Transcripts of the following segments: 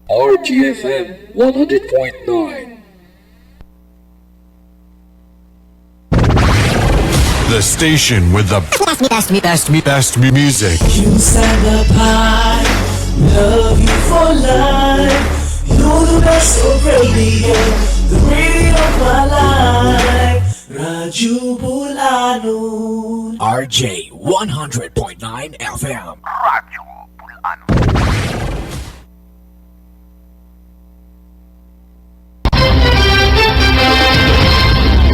RGFM 100.9. The station with the best music. Inside the pie, love you for life. You're the best of radio, the radio of my life. Radyo Bulanon. RJ 100.9 FM.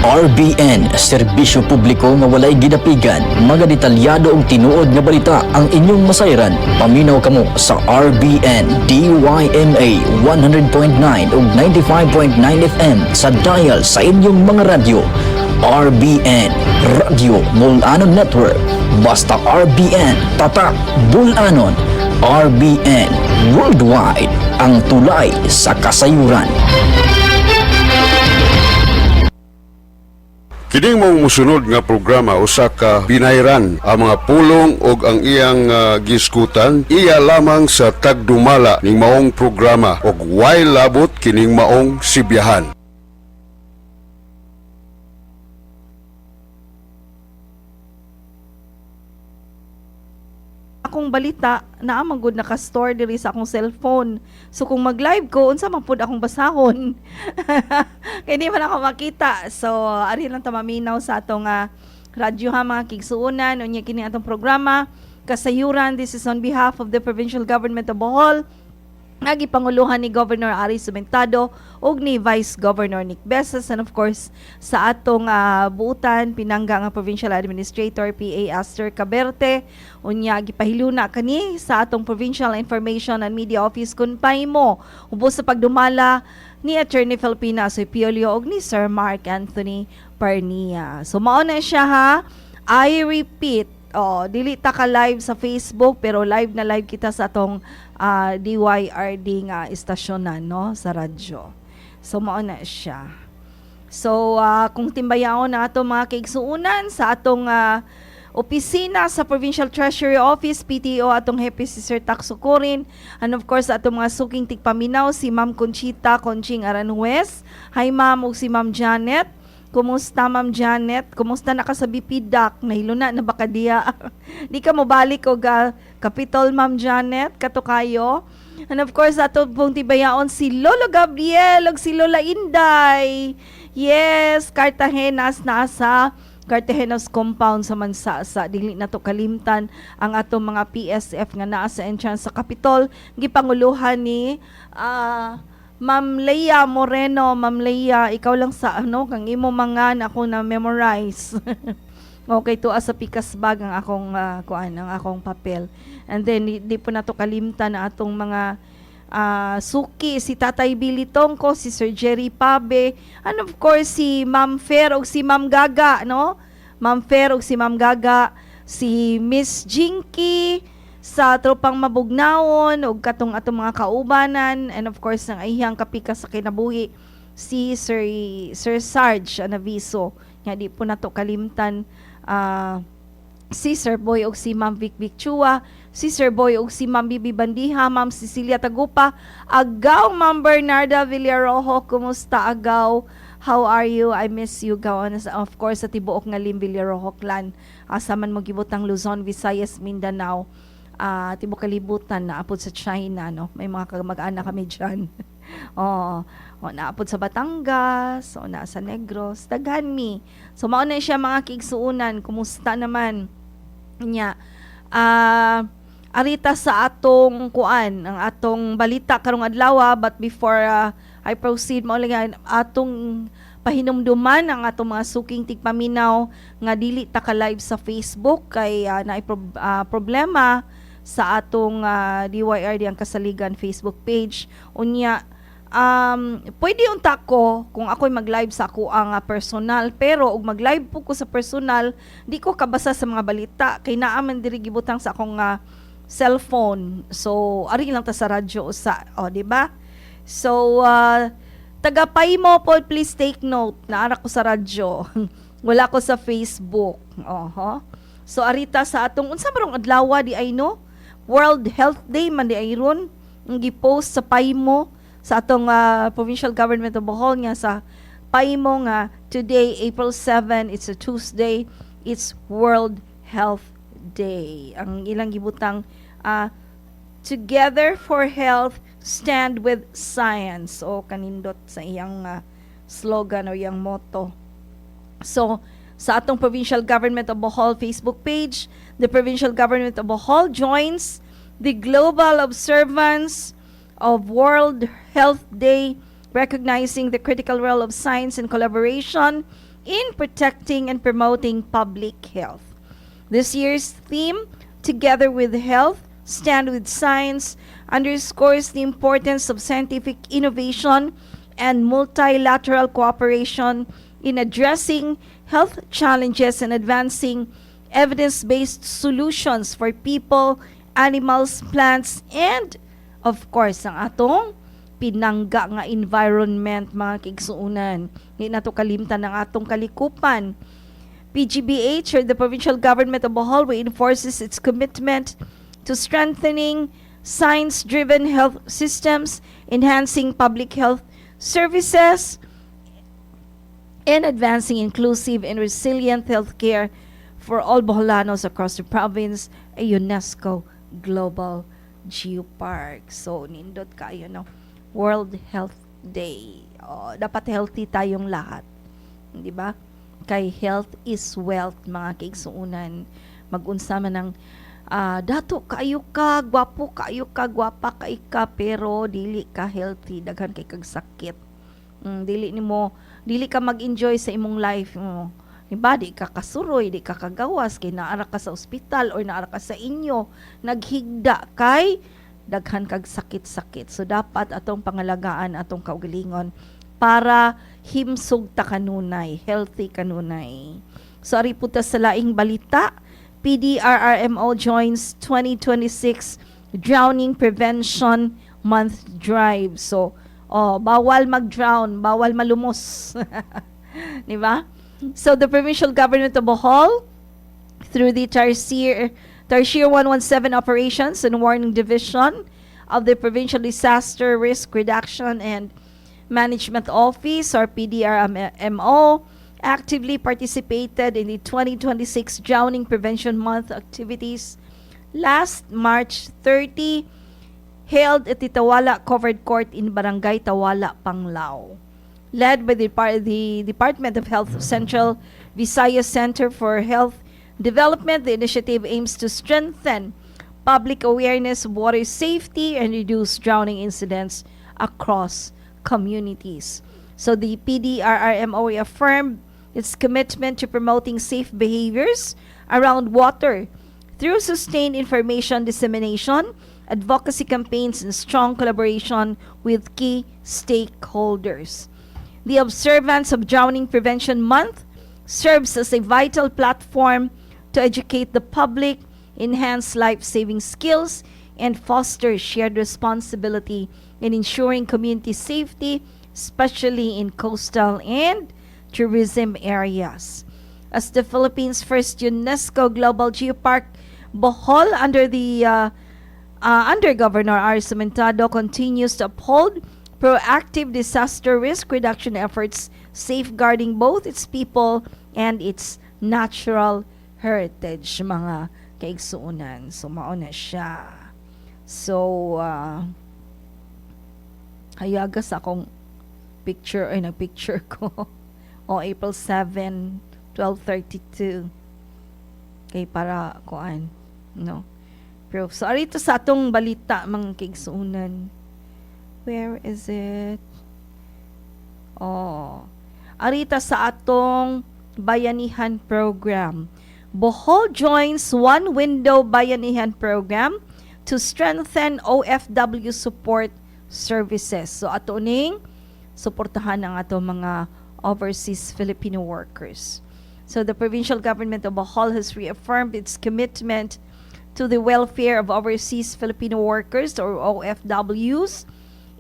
RBN, serbisyo publiko nga walay gidapigan, mga detalyado og tinuod nga balita ang inyong masayran. Paminaw kamo sa RBN DYMA 100.9 ug 95.9 FM sa dial sa inyong mga radyo. RBN, Radyo Bulanon Network. Basta RBN, tatak Bulanon. RBN, worldwide, ang tulay sa kasayuran. Kining mong musunod nga programa usa ka binayran ang mga pulong ug ang iyang giskutan iya lamang sa tagdumala ning maong programa ug way labot kining maong sibiyahan. Akong balita na amagod naka-store diri sa akong cellphone. So kung mag-live ko, unsa man pud akong basahon. Kaya di man ako makita. So ari lang ta maminaw sa atong radyo ha mga kigsuunan unya kini atong programa Kasayuran. This is on behalf of the Provincial Government of Bohol. Nagipanguluhan ni Governor Ari Sumentado ug ni Vice Governor Nick Besas, and of course sa atong buutan pinangga nga Provincial Administrator PA Aster Caberte. Unya gipahiluna kani sa atong Provincial Information and Media Office kun pahimo ubos sa pagdumala ni Attorney Filipina Soypiolio ug ni Sir Mark Anthony Parnia. So mao na siya ha. I repeat, dili ta ka live sa Facebook pero live na live kita sa atong DYRD nga istasyonan no sa radyo. So mao na siya. So kung timbayaon na ato mga kaigsuunan sa atong opisina sa Provincial Treasury Office PTO atong hepe si Sir Takso Corin, and of course atong mga suking tigpaminaw si Ma'am Conchita Conching Aranjuez. Hi ma'am ug si Ma'am Janet. Kumusta Ma'am Janet? Kumusta na ka sa Bipidak? Nahilo na baka diya. Di ka mo balik og Kapitol Ma'am Janet kato kayo. And of course ato pong tibayaon si Lolo Gabriel ug si Lola Inday. Yes, Cartagenas na sa Cartagenas compound sa Mansasa. Dili na to kalimtan ang atong mga PSF nga naa sa entrance sa Kapitol. Gipanguluhan ni Ma'am Leia Moreno. Ma'am Leia, ikaw lang sa kang imo mga ako na memorize. Okay, to sa pikas bag ang akong ang akong papel. And then di po na to kalimtan na atong mga suki, si Tatay Billy Tongko, si Sir Jerry Pabe, and of course si Ma'am Fer ug si Ma'am Gaga, no? Ma'am Fer ug si Ma'am Gaga, si Miss Jinky, sa tropang mabugnaon ug katong atong mga kaubanan, and of course ang iyang kapikas sa kinabuhi si Sir Sarge Anaviso. Nga di po nato kalimtan si Sir Boy ug si Ma'am Vic Vic Chua, si Sir Boy ug si Ma'am Bibi Bandiha, Ma'am Cecilia Tagupa, agaw Ma'am Bernarda Villarojo. Kumusta agaw? How are you? I miss you gaw. Of course sa tibuok nga Lim Villarojo clan. Asa man mo gibutang Luzon, Visayas, Mindanao. Tibo kalibutan na apod sa China, no? May mga kamag-anak kami dyan. Naapod sa Batangas, nasa Negros, daghan mi. So mao na siya mga kigsuunan. Kumusta naman nya? Arita sa atong ang atong balita karong adlaw, but before I proceed, mao lang atong pahinumduman ang atong mga suking tigpaminaw nga dili ta ka live sa Facebook kay naay problema sa atong DYRD ang Kasaligan Facebook page. Unya pwede unta ko kung ako'y mag-live sa ako ang personal, pero ug mag-live po ko sa personal, di ko kabasa sa mga balita kay naaman diri gibutang sa akong cellphone. So ari lang ta sa radyo usa, di ba? So tagapay mo po, please take note. Naara ko sa radyo. Wala ko sa Facebook. So arita sa atong unsa marong adlaw di ay no? World Health Day man di ay ron. gipost sa Paimo sa atong provincial government of Bohol nga sa Paimo nga today April 7, it's a Tuesday, it's World Health Day. Ang ilang gibutang Together for Health, Stand with Science, o kanindot sa iyang slogan o iyang motto. So sa atong Provincial Government of Bohol Facebook page, the Provincial Government of Bohol joins the global observance of World Health Day, recognizing the critical role of science and collaboration in protecting and promoting public health. This year's theme, Together with Health, Stand with Science, underscores the importance of scientific innovation and multilateral cooperation in addressing health challenges and advancing evidence-based solutions for people, animals, plants, and of course, ang atong pinangga nga environment, mga kaigsuunan. Hindi na to kalimtan ng atong kalikupan. PGBH, or the Provincial Government of Bohol, reinforces its commitment to strengthening science-driven health systems, enhancing public health services, and advancing inclusive and resilient healthcare for all Boholanos across the province, a UNESCO Global Geopark. So, nindot kayo, no? World Health Day. Dapat healthy tayong lahat. Di ba? Kay health is wealth, mga kaigsuunan. Mag-unsa man ng dato kayo ka, gwapo kayo ka, gwapa ka ika, pero dili ka healthy, daghan kay kag sakit. Dili ka mag-enjoy sa imong life mo. Diba, di ka kasuroy, di ka kagawas, kay naara ka sa ospital or naara ka sa inyo, naghigda kay daghan kag sakit-sakit. So dapat atong pangalagaan atong kaugalingon para himsog ta kanunay, healthy kanunay. So ari puta sa laing balita, PDRRMO joins 2026 Drowning Prevention Month Drive. So bawal mag-drown, bawal malumos. Di ba? So the Provincial Government of Bohol, through the Tarsier 117 Operations and Warning Division of the Provincial Disaster Risk Reduction and Management Office, or PDRMO, actively participated in the 2026 Drowning Prevention Month activities last March 30, held at the Tawala Covered Court in Barangay Tawala, Panglao. Led by the Department of Health Central Visayas Center for Health Development, the initiative aims to strengthen public awareness of water safety and reduce drowning incidents across communities. So the PDRRMO reaffirmed its commitment to promoting safe behaviors around water through sustained information dissemination, advocacy campaigns, and strong collaboration with key stakeholders. The observance of Drowning Prevention Month serves as a vital platform to educate the public, enhance life-saving skills, and foster shared responsibility in ensuring community safety, especially in coastal and tourism areas. As the Philippines' first UNESCO Global Geopark, Bohol, under Governor R. Cementado, continues to uphold proactive disaster risk reduction efforts, safeguarding both its people and its natural heritage, mga kaigsuunan. So, mauna siya. So, hayagas akong picture, ay nagpicture ko. April 7, 12:32. Okay, para kuan, no? Pero, so, arito sa atong balita, mga kaigsuunan. Where is it? Arita sa atong Bayanihan Program. Bohol joins One Window Bayanihan Program to strengthen OFW support services. So ato ning suportahan ang ato mga overseas Filipino workers. So the Provincial Government of Bohol has reaffirmed its commitment to the welfare of overseas Filipino workers, or OFWs,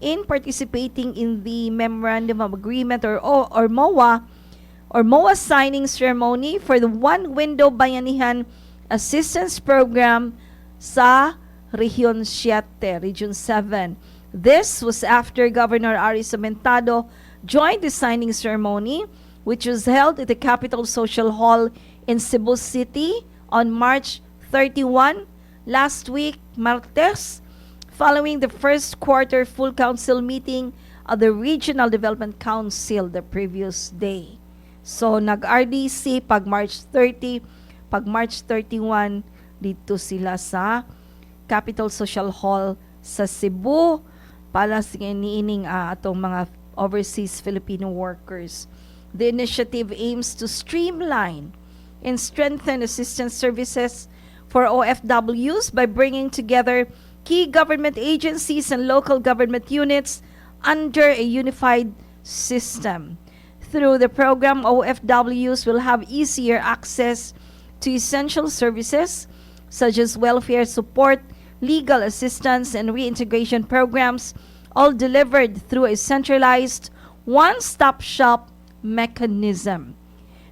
in participating in the Memorandum of Agreement, or MOA signing ceremony for the One Window Bayanihan Assistance Program sa Region 7, Region 7. This was after Governor Ari Sementado joined the signing ceremony, which was held at the Capitol Social Hall in Cebu City on March 31, last week, Martes, following the first quarter full council meeting of the Regional Development Council the previous day. So, nag-RDC pag March 30, pag March 31, dito sila sa Capitol Social Hall sa Cebu para sa niining atong mga overseas Filipino workers. The initiative aims to streamline and strengthen assistance services for OFWs by bringing together key government agencies and local government units under a unified system. Through the program, OFWs will have easier access to essential services such as welfare support, legal assistance, and reintegration programs, all delivered through a centralized one-stop shop mechanism.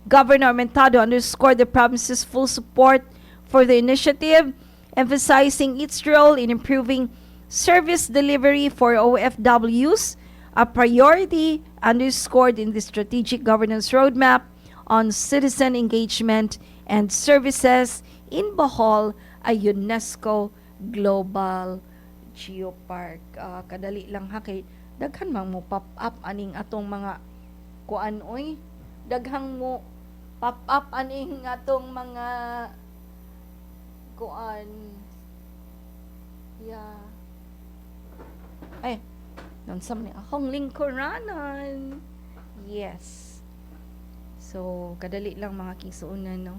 Governor Mentado underscored the province's full support for the initiative, emphasizing its role in improving service delivery for OFWs, a priority underscored in the Strategic Governance Roadmap on Citizen Engagement and Services in Bohol, a UNESCO Global Geopark. Kadali lang ha kay daghan mang mo pop up aning atong mga kuan oy, daghang mo pop up aning atong mga kuan. Yeah. Ay, nansam ni akong lingkuranan. Yes. So, kadali lang mga kisuunan, no?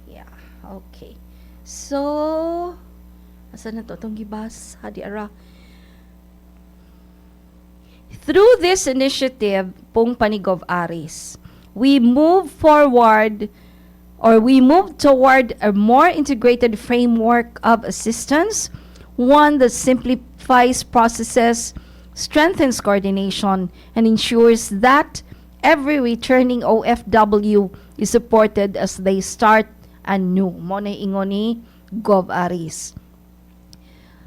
Yeah, okay. So, asa na to? Itong gibas, hadi ara. Through this initiative, pong Panigov Aris, we move toward a more integrated framework of assistance, one that simplifies processes, strengthens coordination, and ensures that every returning OFW is supported as they start anew. Mo na ingon ni Gov Aris.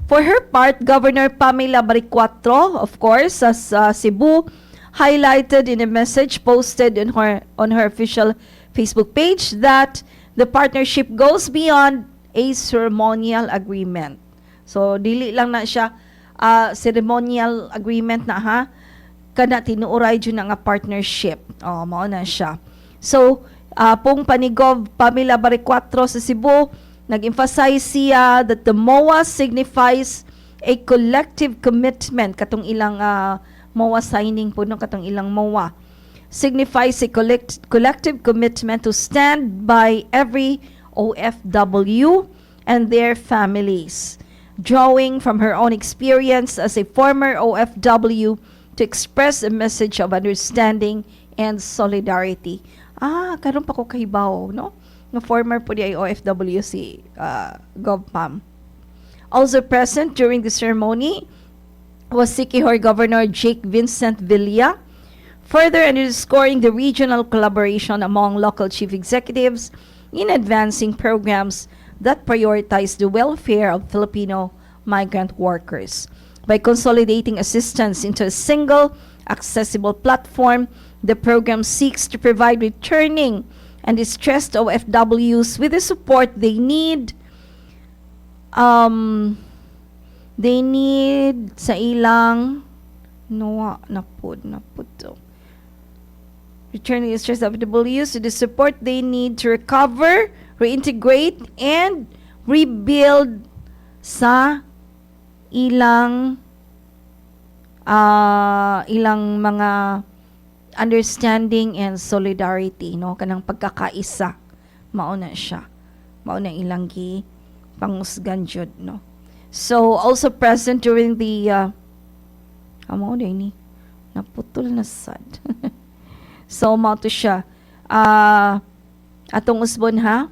For her part, Governor Pamela Baricuatro, of course, as Cebu, highlighted in a message posted on her official Facebook page that the partnership goes beyond a ceremonial agreement. So, dili lang na siya ceremonial agreement na ha, kana tinuoray dyan nga partnership. Mao na siya. So, pong Panigov Pamela Baricuatro sa Cebu, nag-emphasize siya that the MOA signifies a collective commitment, katong ilang MOA signing po no, katong ilang MOA, signifies a collective commitment to stand by every OFW and their families. Drawing from her own experience as a former OFW to express a message of understanding and solidarity. Karon pa ko kahibaw, no? Nga former po di ay OFW si GovPam. Also present during the ceremony was Siquijor Governor Jake Vincent Villa, further underscoring the regional collaboration among local chief executives in advancing programs that prioritize the welfare of Filipino migrant workers. By consolidating assistance into a single, accessible platform, the program seeks to provide returning and distressed OFWs with the support they need. They need sa ilang returning distressed OFWs with the support they need to recover, reintegrate, and rebuild sa ilang mga understanding and solidarity, no, kanang pagkakaisa. Mao na siya, mao na ilang gi pangusgan jud, no. So also present during the mao ni naputol na sad. So mao to siya atong usbon ha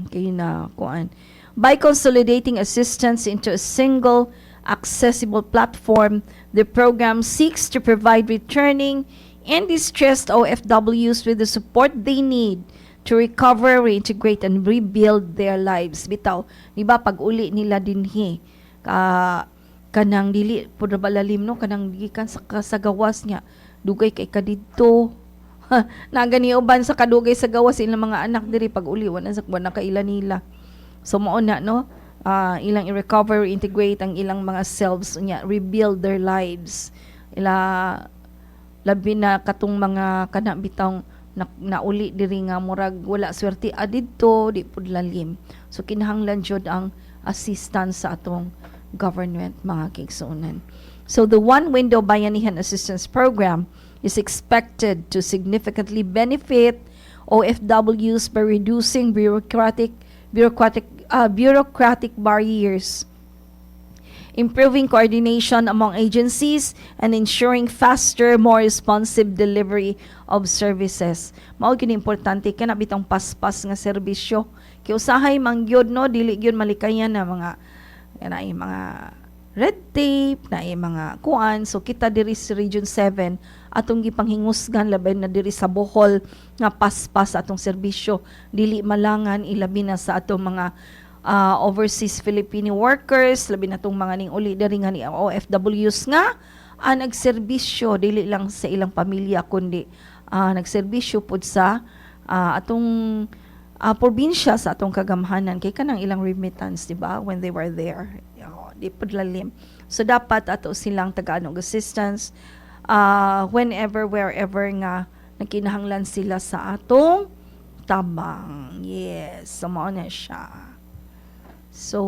kayo na kuan. By consolidating assistance into a single accessible platform, the program seeks to provide returning and distressed OFWs with the support they need to recover, reintegrate, and rebuild their lives. Bitaw, di ba, pag uli nila dinhi, kanang dili, pura balalim, no? Kanang gikan sa gawas niya, dugay kay kadito. Nagani uban sa kadugay sa gawas ilang mga anak diri pag uli, wala na kaila nila. So, mao na, no? Ilang i-recover, reintegrate ang ilang mga selves niya, rebuild their lives. Labi na katong mga kanabitang nauli diri nga murag wala swerte adidto di pud lalim. So kinahanglan jud ang assistance sa atong government mga kaigsuonan. So the One Window Bayanihan Assistance Program is expected to significantly benefit OFWs by reducing bureaucratic barriers, improving coordination among agencies, and ensuring faster, more responsive delivery of services. Mao gyud importante kana bitong paspas nga serbisyo. Kay usahay mangyod no dili gyud malikayan na mga red tape, na mga kuan. So kita diri sa Region 7 atong gipanghingusgan labi na diri sa Bohol nga paspas atong serbisyo dili malangan ilabi na sa atong mga overseas Filipino workers, labi na tong mga ning uli diri nga ni OFWs nga nagserbisyo dili lang sa ilang pamilya kundi nagserbisyo pud sa atong probinsya sa atong kagamhanan kay kanang ilang remittance, di ba, when they were there. Di pud lalim. So dapat ato silang taga-anog assistance whenever, wherever nga nagkinahanglan sila sa atong tabang. Yes, so mao na siya. So,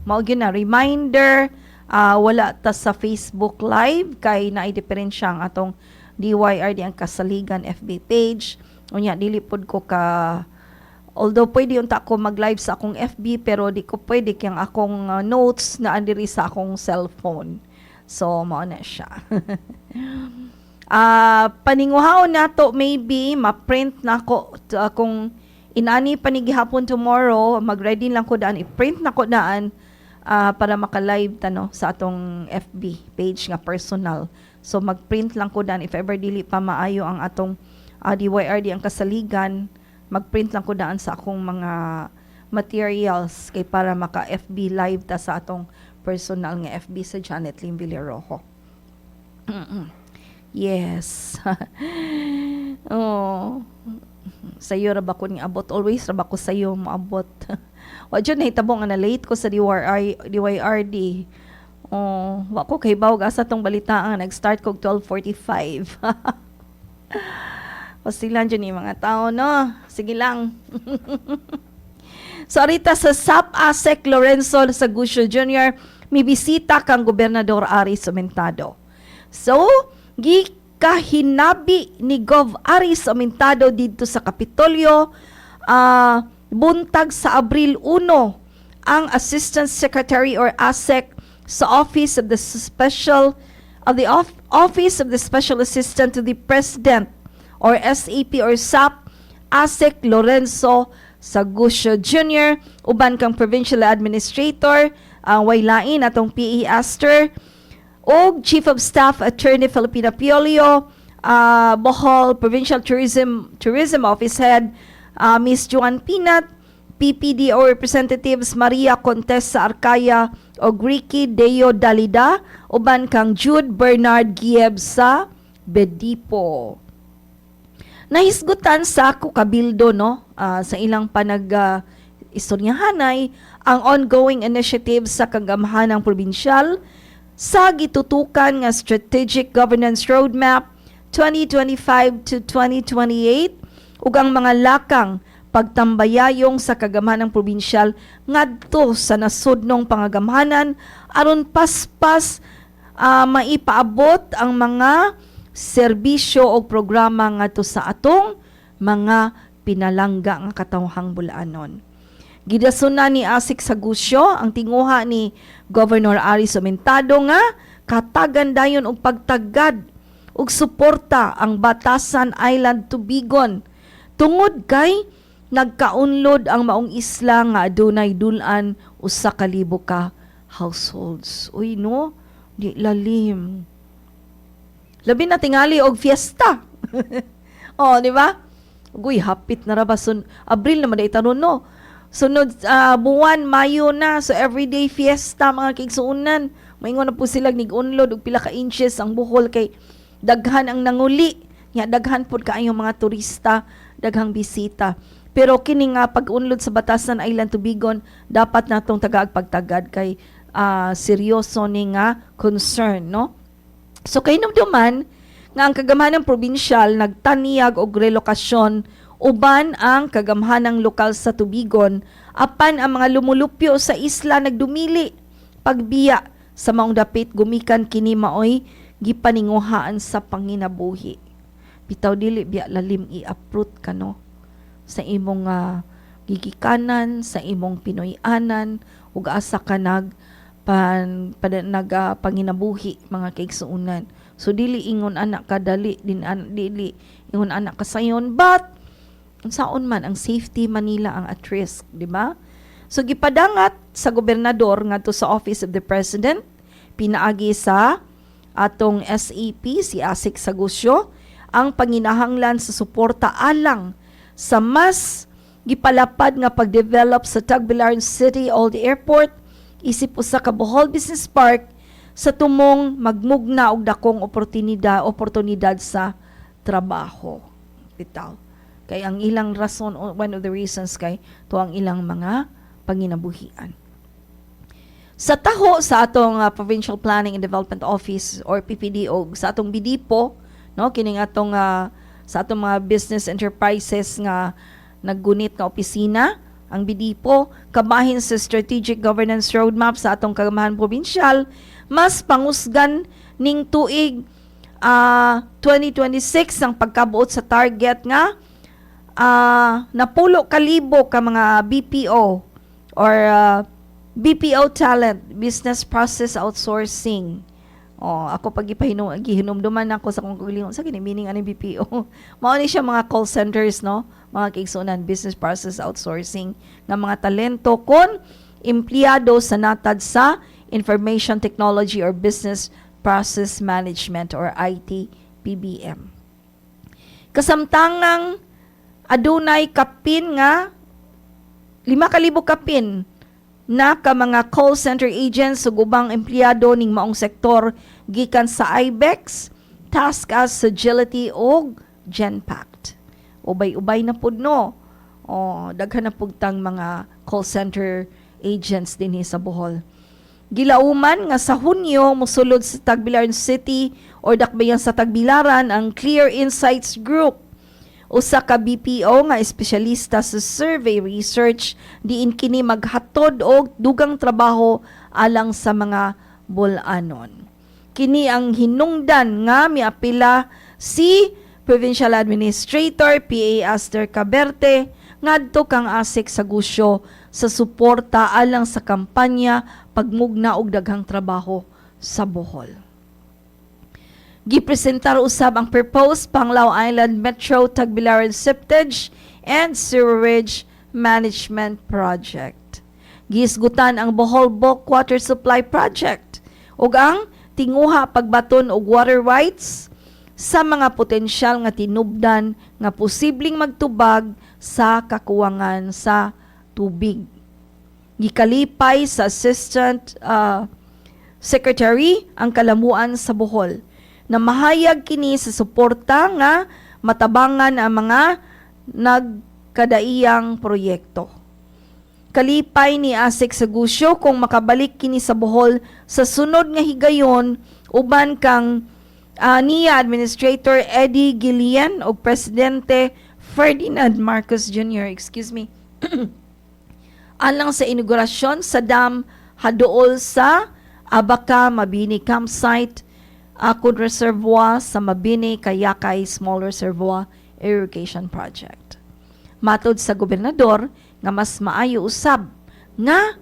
mao gyud na reminder, wala ta sa Facebook Live kay naay diferensya ang atong DYRD ang Kasaligan FB page. Unya dili pod ko although pwede unta ako mag-live sa akong FB pero di ko pwede kayang akong notes na andiri sa akong cellphone. So, mao na siya. Paninguhaw na to maybe ma-print na ko kung inani panigihapon tomorrow, mag-ready lang ko daan, i-print na ko daan para maka-live tano sa atong FB page nga personal. So mag-print lang ko daan if ever dili pa maayo ang atong DYRD ang Kasaligan, mag-print lang ko daan sa akong mga materials kay para maka-FB live ta sa atong personal nga FB sa Janet Lim Villarojo. Yes. Oh. Sayo ra ba ko ni abot, always ra ba ko sayo maabot. Wa jud nahitabo nga na late ko sa DYRD. Oh, wa ko kay bawg asa tong balitaan, nag-start kog 12:45. Pasilan dyan yung mga tao, no? Sige lang. So, arita sa SAP ASEC Lorenzo Sagucio Jr., may bisita kang Gobernador Ari Somentado. So, gikahinabi ni Gov. Ari Somentado dito sa Kapitolyo, buntag sa Abril 1, ang Assistant Secretary or ASEC sa Office of the Special Assistant to the President or SAP or SAP, ASEC Lorenzo Sagucio Jr., uban kang Provincial Administrator, waylain atong PE Aster, og Chief of Staff Attorney Filipina Piolio, Bohol Provincial Tourism Office Head, Miss Joan Pinat, PPDO Representatives Maria Contessa Arcaya o Ricky Deo Dalida, uban kang Jude Bernard Gieb sa Bedipo. Nahisgutan sa Kabildo, no, sa ilang istoryahanay ang ongoing initiative sa kagamhanang probinsyal sa gitutukan nga Strategic Governance Roadmap 2025 to 2028 ug ang mga lakang pagtambayayong sa kagamhanang probinsyal ngadto sa nasudnong pangagamhanan aron paspas maipaabot ang mga serbisyo o programa ngadto sa atong mga pinalangga nga katawhang bulaanon. Gidasunan ni ASEC Sagucio ang tinguha ni Governor Ari Somentado nga katagan dayon og pagtagad og suporta ang Batasan Island Tubigon tungod kay nagkaunlod ang maong isla nga adunay dul-an usa ka libo ka households. Uy no, di lalim. Labi na tingali og fiesta. Oh, di ba? Uy, hapit na ra ba? Abril naman na itanon, no? Sunod buwan, Mayo na. So, everyday fiesta, mga kaigsuunan. Maingon na po sila nig-unload og pila ka inches ang Bohol kay daghan ang nanguli. Nya, daghan po kaayong mga turista, daghang bisita. Pero kini nga pag-unload sa Batasan Island, Tubigon, dapat natong tagaag pagtagad kay seryoso ni nga concern, no? So, kay numduman, nga ang kagamhanang probinsyal nagtaniyag og relokasyon uban ang kagamhanang lokal sa Tubigon apan ang mga lumulupyo sa isla nagdumili pagbiya sa maong dapit gumikan kini maoy gipaninguhaan sa panginabuhi. Bitaw dili biya lalim i-uproot kano sa imong gigikanan, sa imong Pinoyanan ug asa ka panginabuhi mga kaigsuunan. So dili ingon anak ka dali dili ingon anak ka sayon, but unsaon man ang safety Manila ang at risk, di ba? So gipadangat sa gobernador ngadto sa Office of the President, pinaagi sa atong SAP si Asik Sagusyo ang panginahanglan sa suporta alang sa mas gipalapad nga pagdevelop sa Tagbilaran City Old Airport isip usa ka Bohol Business Park sa tumong magmugna og dakong oportunidad sa trabaho. Bitaw. Kay ang ilang rason, one of the reasons kay to ang ilang mga panginabuhian. Sa taho sa atong Provincial Planning and Development Office or PPDO, sa atong BDPO, no, kining atong sa atong mga business enterprises nga naggunit nga opisina, ang BDPO kabahin sa Strategic Governance Roadmap sa atong kagamahan probinsyal, mas pangusgan ning tuig 2026 ang pagkabuot sa target nga napulo kalibo ka mga BPO or BPO talent, business process outsourcing. Ako pag gihinumduman ako sa kong kugilingon sa kini meaning ani BPO. Mao ni siya mga call centers, no? Mga kaigsunan, business process outsourcing nga mga talento kon empleyado sa natad sa Information Technology or Business Process Management or IT PBM. Kasamtangang adunay kapin nga 5,000 kapin na ka mga call center agents ug ubang empleyado ning maong sektor gikan sa IBEX, TaskUs, Agility ug Genpact. Ubay-ubay na pud no. Daghan na pud tang mga call center agents dinhi sa Bohol. Gilauman nga sa Hunyo mosulod sa Tagbilaran City or dakbayan sa Tagbilaran ang Clear Insights Group. Usa ka BPO nga espesyalista sa survey research diin kini maghatod og dugang trabaho alang sa mga bul-anon. Kini ang hinungdan nga miapila si Provincial Administrator PA Aster Caberte ngadto kang Asik Sagusyo sa suporta alang sa kampanya pagmugna og daghang trabaho sa Bohol. Gipresentar usab ang proposed Panglao Island Metro Tagbilaran Septage and Sewerage Management Project. Giisgutan ang Bohol Bulk Water Supply Project ug ang tinguha pagbaton og water rights sa mga potensyal nga tinubdan nga posibleng magtubag sa kakuwangan sa tubig. Gikalipay sa Assistant Secretary ang kalamuan sa Bohol na mahayag kini sa suporta nga matabangan ang mga nagkadaiyang proyekto. Kalipay ni Asik Sagusyo kung makabalik kini sa Bohol sa sunod nga higayon uban kang niya Administrator Eddie Gillian o Presidente Ferdinand Marcos Jr. Alang sa inaugurasyon sa dam haduol sa Abaca Mabini Campsite, Akod Reservoir sa Mabini Kayakay Small Reservoir Irrigation Project. Matod sa gobernador nga mas maayo usab nga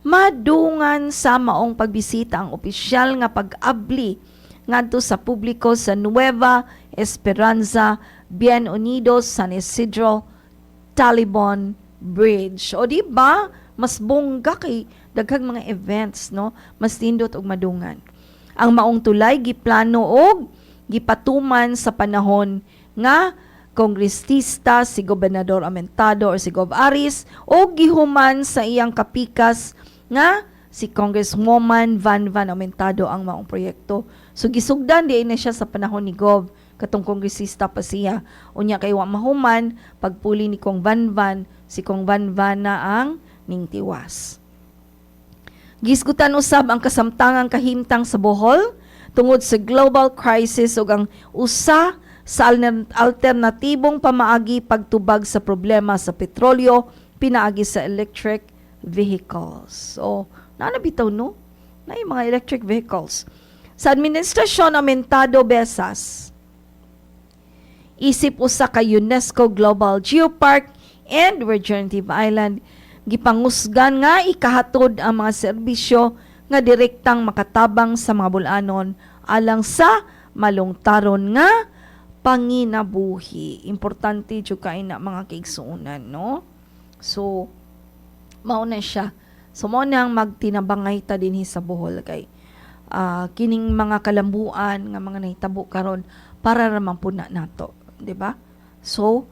madungan sa maong pagbisita ang opisyal nga pag-abli ngadto sa publiko sa Nueva Esperanza, Bien Unidos, San Isidro, Talibon Bridge. O di ba mas bongga kay daghang mga events, no? Mas tindot og madungan. Ang maong tulay giplano og gipatuman sa panahon nga kongresista si Gobernador Aumentado or si Gov. Aris o gihuman sa iyang kapikas nga si Congresswoman Van Aumentado ang maong proyekto. So gisugdan di na siya sa panahon ni Gov katong kongresista pa siya. Unya kay wa mahuman pagpuli ni Kong Van si Kong Van na ang ningtiwas. Gisgutan usab ang kasamtangang kahimtang sa Bohol tungod sa global crisis ug ang usa sa alternatibong pamaagi pagtubag sa problema sa petrolyo pinaagi sa electric vehicles. So, nanabitaw no? Na yung mga electric vehicles. Sa Administrasyon Aumentado Besas, isip usa ka UNESCO Global Geopark and Regenerative Island, gipangusgan nga ikahatod ang mga serbisyo nga direktang makatabang sa mga bulanon alang sa malungtaron nga panginabuhi. Importante jud kay na mga kaigsuonan, no? So, mao na siya. So, mao nang magtinabangay ta dinhi sa Bohol kay kining mga kalambuan nga mga nahitabo karon para raman po nato, di ba? So,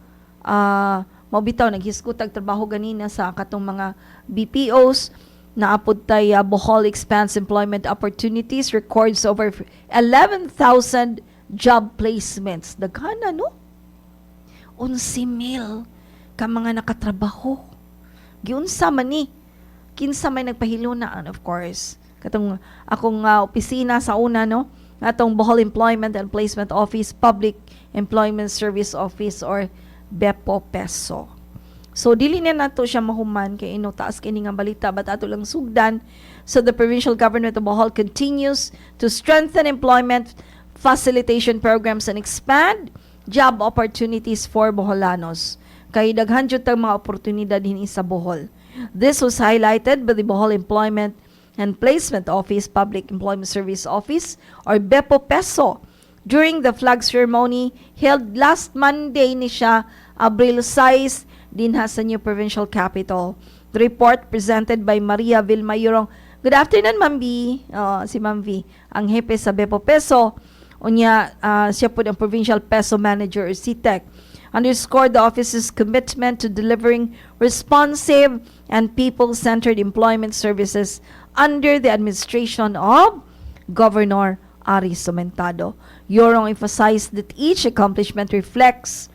mao bitaw naghiskutag trabaho ganina sa katong mga BPOs naapod tay Bohol expands employment opportunities, records over 11,000 job placements. Daghana, no? 11,000 ka mga nakatrabaho. Giunsa man ni? Kinsa may nagpahilunaan, of course. Katong akong opisina sa una, no? Atong Bohol Employment and Placement Office, Public Employment Service Office, or BEPO-PESO. So, dili na nato siya mahuman kay taas kini nga balita, but ato lang sugdan. So, the provincial government of Bohol continues to strengthen employment facilitation programs and expand job opportunities for Boholanos. Kay daghan jud tang mga oportunidad dinhi sa Bohol. This was highlighted by the Bohol Employment and Placement Office, Public Employment Service Office, or BEPO-PESO, during the flag ceremony held last Monday ni siya, Abril 6, dinha sa New Provincial Capital. The report presented by Maria Vilmayurong. Good afternoon, Ma'am V. Si Ma'am V, ang hepe sa BEPO-PESO. Unya, siya po ang Provincial Peso Manager or CTEC. Underscored the office's commitment to delivering responsive and people-centered employment services under the administration of Governor Aris Aumentado. Yorong emphasized that each accomplishment reflects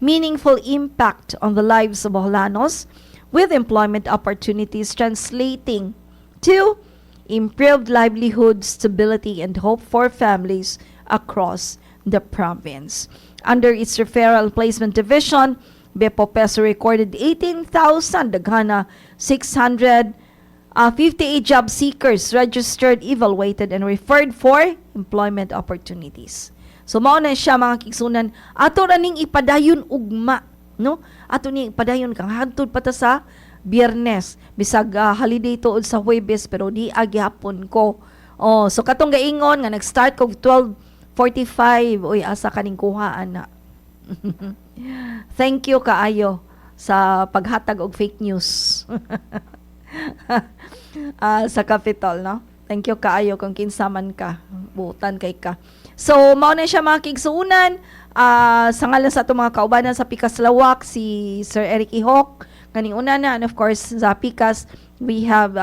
meaningful impact on the lives of Boholanos, with employment opportunities translating to improved livelihood, stability, and hope for families across the province. Under its referral placement division, BEPO-PESO recorded 18,000 daghana 658 job seekers registered, evaluated, and referred for employment opportunities. So mao na siya mga kigsunan, ato ra ning ipadayon ugma, no? Ato ning ipadayon kang hangtod pa ta sa Biyernes, bisag holiday tuod sa Huwebes pero di agyapon ko. Oh, so katong gaingon nga nag-start kog 12:45, uy asa kaning kuhaan na. Thank you kaayo sa paghatag og fake news. Sa Capitol, no? Thank you kaayo kung kinsaman ka, butan kay ka. So, mao na siya mga kigsuunan. Sa ngalan sa itong mga kaubanan sa Pikas Lawak, si Sir Eric Ihok, kaning una na, and of course, sa Pikas, we have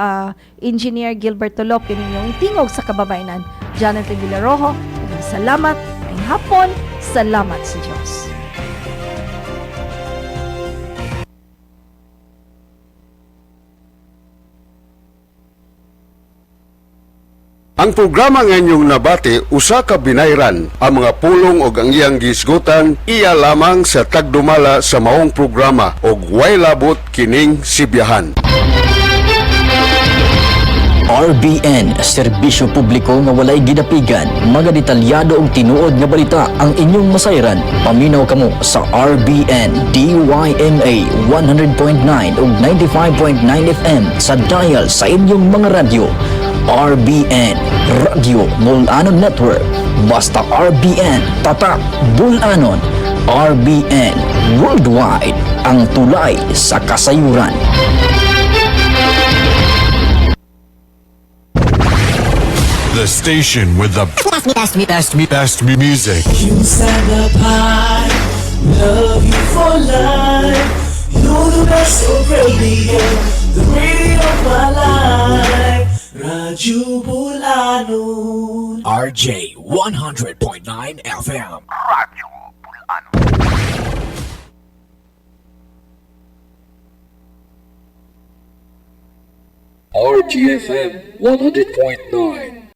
Engineer Gilbert Tolop, kaninyong tingog sa kababayanan, Janet Villarojo. Salamat, ay hapon, salamat sa Diyos. Ang programa ngayong nabati usa ka binayran ang mga pulong ug ang iyang gisgutan iya lamang sa tagdumala sa maong programa ug way labot kining sibiyahan. RBN, serbisyo publiko nga walay gidapigan, mga detalyado ug tinuod nga balita ang inyong masayran. Paminaw kamo sa RBN DYMA 100.9 ug 95.9 FM sa dial sa inyong mga radyo. RBN, Radyo Bulanon Network. Basta RBN, tatak Bulanon. RBN, worldwide, ang tulay sa kasayuran. The station with the best music. Inside the pie, love you for life. You're the best of radio, the radio of my life. Radyo Bulanon. RJ 100.9 FM. RGFM 100.9